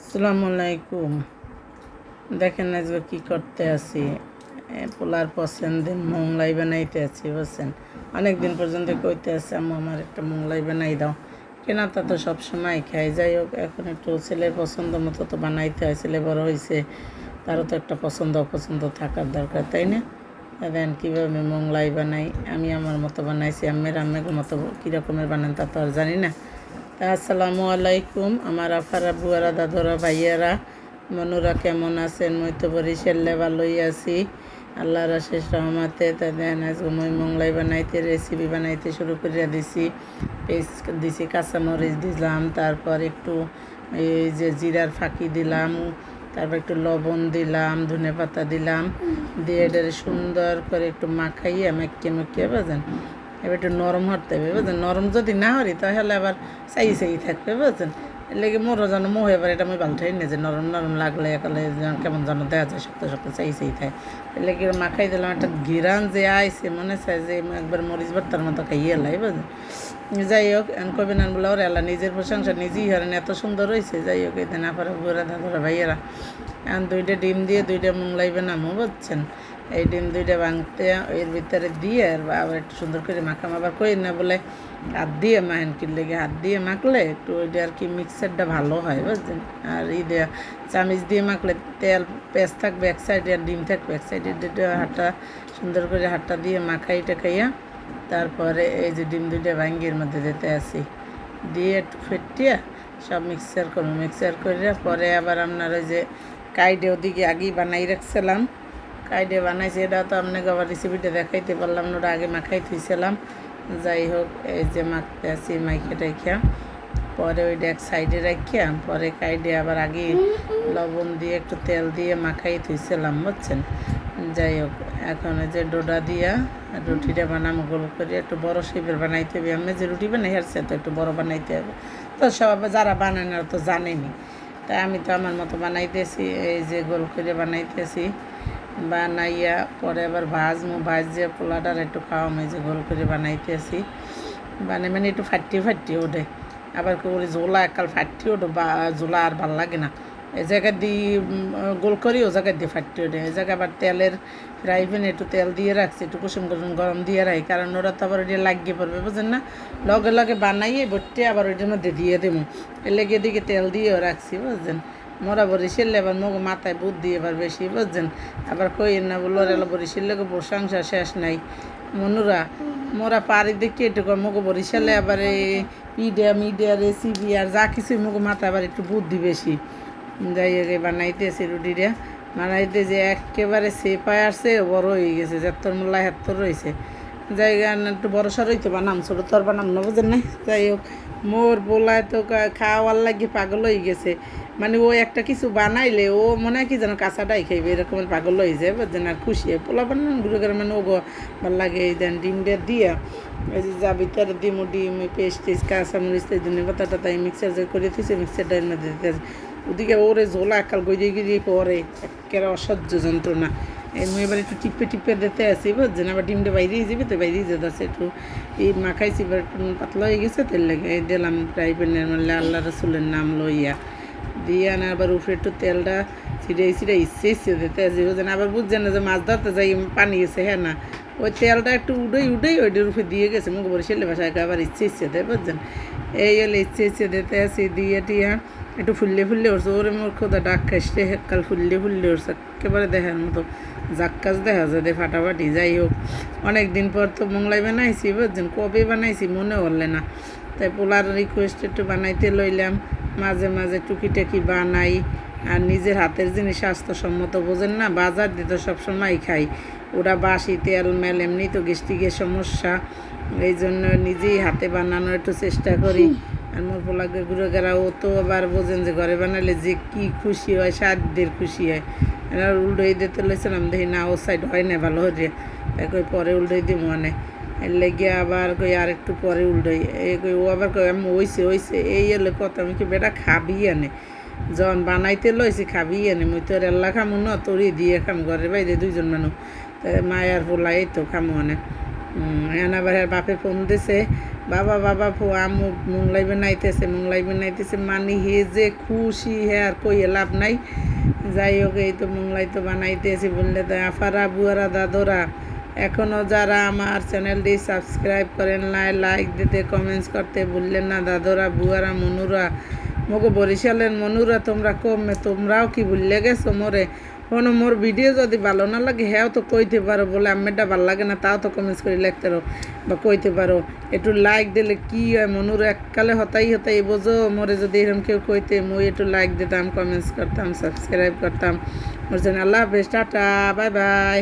আসসালামু আলাইকুম। দেখেন আজকে কি করতে আছি। পোলার পছন্দের মোংলাই বানাইতে আছি বুঝছেন। অনেক দিন পর্যন্ত কইতে আছে আম্মু আমার একটা মোংলাই বানাই দাও, কেনা তা তো সবসময় খাই। যাই হোক এখন একটু ছেলের পছন্দ মতো তো বানাইতে হয়, ছেলে বড় হয়েছে, তারও তো একটা পছন্দ অপছন্দ থাকার দরকার, তাই না? দেখেন কীভাবে মোংলাই বানাই, আমি আমার মতো বানাইছি, আম্মের মতো কীরকমের বানান তা তো আর জানি না। আসসালামু আলাইকুম আমার আফারা বুয়ারা দাদরা ভাইয়ারা, মনুরা কেমন আছেন? মই তো বরিশালে ভালোই আছি, আল্লাহর শেষ রহমাতে। তাদের আজকে মই মোংলাই বানাইতে রেসিপি বানাইতে শুরু করে দিছি। পেস্ট দিছি, কাঁচামরিচ দিলাম, তারপর একটু এই যে জিরার ফাঁকি দিলাম, তারপর একটু লবণ দিলাম, ধনে পাতা দিলাম, দিয়ে এটারে সুন্দর করে একটু মাখাইয়া মাখিয়ে বাজেন। এবার একটু নরম হতে হবে বুঝলেন, নরম যদি না হরি তাহলে আবার চাই থাকবে বুঝলেন। এর লেগে মোরও যেন মোহে এবার এটা আমি বালটাই নিয়ে যে নরম নরম লাগলে একালে কেমন যেন দেখা যায় শক্ত শক্ত চাই থাকে। এর লেগে মাখাই দিলাম, একটা ঘিরান যে আইসে মনে চায় যে একবার মরিচ ভর্তার মতো খাইয়ে এলাই বুঝলেন। যাই হোক এন কবেন বলে ওর এলা নিজের প্রশংসা নিজেই হারেন, এত সুন্দর হয়েছে। যাই হোক এই দিন আপারা বুড়া দাদরা ভাইয়েরা এখন 2টা ডিম দিয়ে 2টা মোংলাই বানামো বুঝছেন। এই ডিম 2টা ভাঙতে এর ভিতরে দিয়ে আবার একটু সুন্দর করে মাখাম। আবার কই না বলে হাত দিয়ে মাহেন কিনলে হাত দিয়ে মাখলে একটু ওইটা আর কি মিক্সারটা ভালো হয় বুঝছেন। আর দেওয়া চামিচ দিয়ে মাখলে তেল পেঁয়াজ থাকবে এক সাইডে আর ডিম থাকবে এক সাইডে, হাতটা সুন্দর করে হাতটা দিয়ে মাখাই টাকাইয়া তারপরে এই যে ডিম 2টা ভাঙ্গির মধ্যে দিতে আসি, দিয়ে একটু ফেটিয়া সব মিক্সার করবো। মিক্সার করে পরে আবার আপনার ওই যে কাইডে ওদিকে আগেই বানাই রাখছিলাম, কাইডে বানাইছি, এটা তো আপনাকে আবার রেসিপিটা দেখাইতে পারলাম না, ওটা আগে মাখাই থুইছিলাম। যাই হোক এই যে মাখতে আসি মাইকে টাইখা, পরে ওইটা এক সাইডে রাখিয়া পরে কাইডে আবার আগে লবণ দিয়ে একটু তেল দিয়ে মাখাই থুইছিলাম বুঝছেন। যাই হোক এখন যে ডোডা দিয়া রুটিটা বানাবো গোল করে, একটু বড় শেপের বানাইতে হবে। আমি যে রুটি বানাই হারছে তো একটু বড় বানাইতে হবে, তো সব যারা বানায় না তো জানেনি, তাই আমি তো আমার মতো বানাইতেছি। এই যে গোল করে বানাইতেছি, বানাইয়া পরে আবার ভাজে পোলাটার একটু খাওয়াম। এই যে গোল করে বানাইতেছি, মানে একটু ফাটিয়ে ওঠে, আবার করে জোলা একাল ফাটিয়ে ওঠে বা জোলা আর ভাল লাগে না। এই জায়গা দিয়ে গোল করি, ও জায়গায় দিয়ে ফাটিয়ে ওঠে। এই জায়গায় আবার তেলের ফ্রাই প্যানে একটু তেল দিয়ে রাখছি, একটু কুসুম গরম দিয়ে রাখি, কারণ ওরা তো আবার ওইটা লাগিয়ে পড়বে বুঝেন না। লগে লগে বানাইয়ে বটে আবার ওইটার মধ্যে দিয়ে দেবো, এর লেগে এদিকে তেল দিয়েও রাখছি বুঝছেন। মোরা বরিশাল এবার মগ মাথায় বুদ্ধি এবার বেশি বুঝছেন। আবার কই না বললো এলা বরিশাল লেগে প্রশংসা শেষ নাই। মনুরা মোরা পারি দেখি এটুকু মগ বরিশালে আবার এই মিডিয়া রেসিপি আর যা কিছুই মগ মাথায় আবার একটু বুদ্ধি বেশি। যাই হোক বানাইতেছি রুটিটা, বানাইতে যে একেবারে সেপায় আসছে বড় হয়ে গেছে, যেত্তর মোল্লা হেত্তর রয়েছে। জায়গা একটু বড় সর হইতে বানাম, ছোটো তো আর বানাম না বুঝেন না। যাই হোক মোর বোলায় তো খাওয়ার লাগিয়ে পাগল হয়ে গেছে, মানে ও একটা কিছু বানাইলে ও মনে হয় কি যেন কাঁচাটাই খাইবে এরকমের পাগল হয়ে যায় বুঝছেন। আর খুশি হয় পোলা বানান ঘুরে করে, মানে ও ভাল লাগে। এই দেন ডিমটা দিয়া এই যে যা ভিতরে ডিম পেস্ট টেস্ট কাঁচামরিচ ধনে পাতাটা তাই মিক্সার যে করে দিয়েছে, মিক্সারটার মধ্যে দিতে ওদিকে ওরে ঝোলা একাল গিয়ে পরে একেবারে অসহ্য যন্ত্রণা। মুই এবার একটু টিপে দিতে আসি বুঝছেন। আবার ডিমটা বাইরেই যাবে তো বাইরেই যেতে আছে, একটু এই মাখাইছি এবার একটু পাতলা হয়ে গেছে, তেল লেগে দিলাম ফ্রাই প্যানের মানে আল্লাহ রসুলের নাম লইয়া দিয়ে আনা। আবার উপরে একটু তেলটা ছিঁড়ে ইচ্ছে দিতে আসি বুঝছেন। আবার বুঝছেন না যে মাছ ধরতে যাই পানি গেছে, হ্যাঁ না ওই তেলটা একটু উঠেই ওইটার উপরে দিয়ে গেছে মুখ বরিশালে ভাষায় আবার ইচ্ছে দেয় বুঝছেন। এই হলে ইচ্ছে দিতে আসি দিয়ে টিয়া একটু ফুললে উঠছে, ওরে মোর খোদা ডাক খাইছে কাল ফুললে উঠছে একেবারে দেখার মতো জাক্কাস দেখা যায় ফাটাফাটি। যাই হোক অনেক দিন পর তো মোংলাই বানাইছি বুঝছেন, কবে বানাইছি মনে হলে না, তাই পোলার রিকোয়েস্ট একটু বানাইতে লইলাম। মাঝে মাঝে টুকিটাকি বানাই, আর নিজের হাতের জিনিস স্বাস্থ্যসম্মত বোঝেন না, বাজার দিতে সবসময় খাই, ওরা বাসি তেল মেল এমনি তো গ্যাস্ট্রিকের সমস্যা, এই জন্য নিজেই হাতে বানানোর একটু চেষ্টা করি। আর মোর পোলাকে ঘুরে গেরা ও তো আবার বোঝেন যে ঘরে বানালে যে কি খুশি হয়, সাধ্যের খুশি হয়। এবার উল্টোই দিতে লইছিলাম, দেখি না ও সাইড হয় না ভালো হয়ে, কই পরে উল্টোই দিব মানে এর লেগে আবার কই আর একটু পরে উল্টোই এই কই ও আবার কই আমি হইছে এই এলে কথা। আমি কি বেটা খাবি আনে, যখন বানাইতে লইছি খাবি আনে, মুই তোর এল্লা খামু না তোরই দিয়ে খাম, ঘরের বাইরে 2জন মানুষ মায়ার পোলা এই তো খামু অনেক। এখন আবার হ্যাঁ বাপে ফোন দিছে, বাবা বাবা আম্মু মোংলাই বানাইতেছে মানে হে যে খুশি হ্যাঁ আর কইয়ে লাভ নাই। যাই হোক এই তো মোংলাই তো বানাইতেছি বললে তো আফারা বুয়ারা দাদরা এখনও যারা আমার চ্যানেলটি সাবস্ক্রাইব করেন নাই, লাইক দিতে কমেন্টস করতে ভুললেন না দাদরা বুয়ারা মনুরা, মগো বরিশালের মনুরা তোমরা কমে তোমরাও কি ভুললে গেছো মোরে। কোনো মোর ভিডিও যদি ভালো না লাগে হ্যাঁ তো কইতে পারো, বলে আম্মেরটা ভালো লাগে না তাও তো কমেন্টস করে লিখতে পারো বা কইতে পারো। একটু লাইক দিলে কি হয় মনুর এককালে হতাই বোঝো, মোরে যদি এরকম কেউ কইতে মই একটু লাইক দিতাম, কমেন্টস করতাম, সাবস্ক্রাইব করতাম। মোর জন্য আল্লাহ হাফেজ, টাটা, বাই বাই।